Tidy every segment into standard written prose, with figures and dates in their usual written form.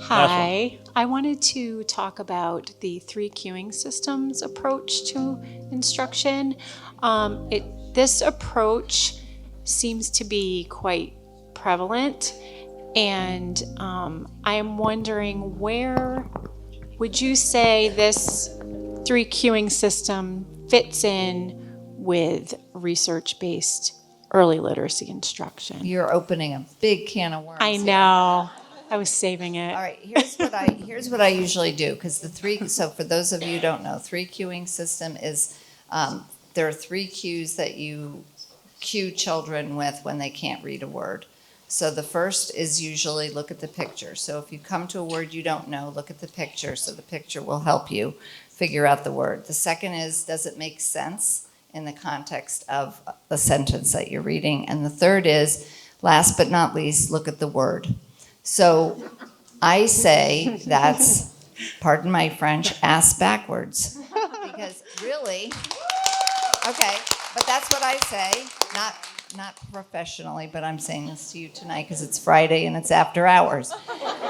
Hi, I wanted to talk about the three cueing systems approach to instruction. This approach seems to be quite prevalent, and I am wondering, where would you say this three cueing system fits in with research-based early literacy instruction? You're opening a big can of worms. I know. I was saving it. All right, here's what I usually do, because so for those of you who don't know, three cueing system is, there are three cues that you cue children with when they can't read a word. So the first is usually look at the picture. So if you come to a word you don't know, look at the picture, so the picture will help you figure out the word. The second is, does it make sense in the context of the sentence that you're reading? And the third is, last but not least, look at the word. So I say that's, pardon my French, ass backwards. Because really, okay, but that's what I say, not professionally, but I'm saying this to you tonight because it's Friday and it's after hours.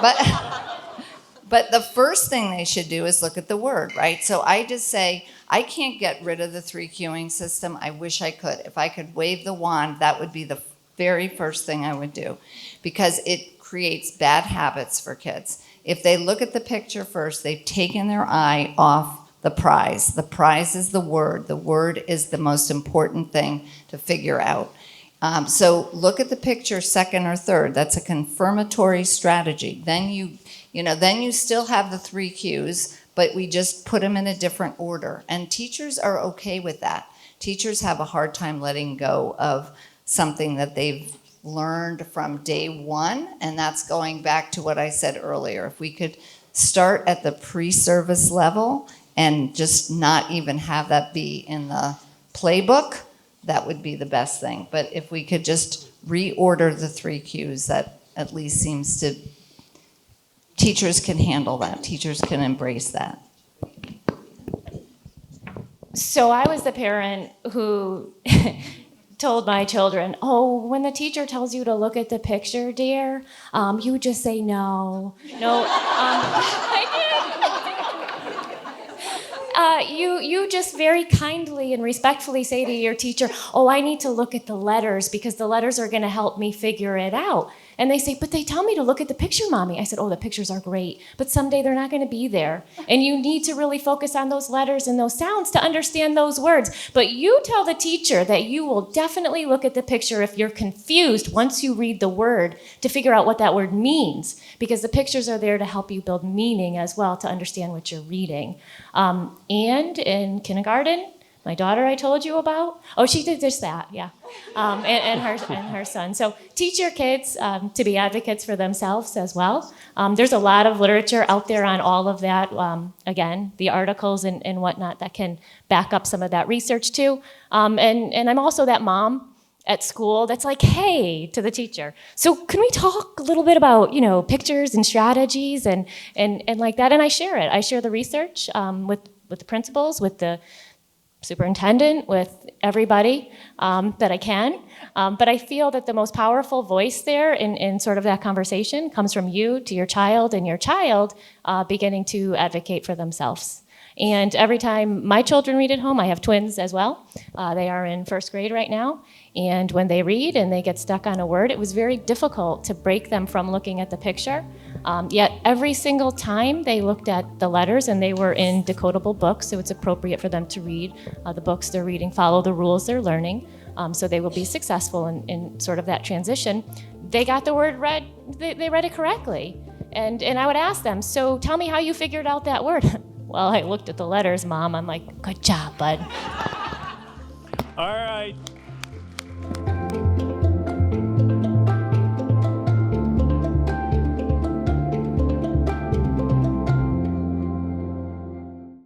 But the first thing they should do is look at the word, right? So I just say, I can't get rid of the three cueing system. I wish I could. If I could wave the wand, that would be the very first thing I would do, because it creates bad habits for kids. If they look at the picture first, they've taken their eye off the prize. The prize is the word. The word is the most important thing to figure out. So look at the picture second or third. That's a confirmatory strategy. Then you still have the three cues, but we just put them in a different order. And teachers are okay with that. Teachers have a hard time letting go of something that they've learned from day one, and that's going back to what I said earlier. If we could start at the pre-service level and just not even have that be in the playbook, that would be the best thing. But if we could just reorder the three cues, that at least seems to, teachers can handle that. Teachers can embrace that. So I was the parent who told my children, oh, when the teacher tells you to look at the picture, dear, you just say no. No, I did. You just very kindly and respectfully say to your teacher, oh, I need to look at the letters because the letters are going to help me figure it out. And they say, but they tell me to look at the picture, Mommy. I said, oh, the pictures are great, but someday they're not going to be there. And you need to really focus on those letters and those sounds to understand those words. But you tell the teacher that you will definitely look at the picture if you're confused once you read the word to figure out what that word means, because the pictures are there to help you build meaning as well to understand what you're reading. And in kindergarten, my daughter I told you about, oh, she did just that, yeah, and her son. So teach your kids to be advocates for themselves as well. There's a lot of literature out there on all of that. Again, the articles and whatnot that can back up some of that research too. And I'm also that mom at school that's like, hey, to the teacher, so can we talk a little bit about, pictures and strategies and like that? And I share it. I share the research with the principals, with the superintendent, with everybody that I can. But I feel that the most powerful voice there in sort of that conversation comes from you to your child, and your child beginning to advocate for themselves. And every time my children read at home, I have twins as well. They are in first grade right now. And when they read and they get stuck on a word, it was very difficult to break them from looking at the picture. Yet every single time they looked at the letters, and they were in decodable books, so it's appropriate for them to read the books they're reading, follow the rules they're learning, so they will be successful in sort of that transition. They got the word read, they read it correctly. And I would ask them, so tell me how you figured out that word. Well, I looked at the letters, Mom. I'm like, good job, bud. All right.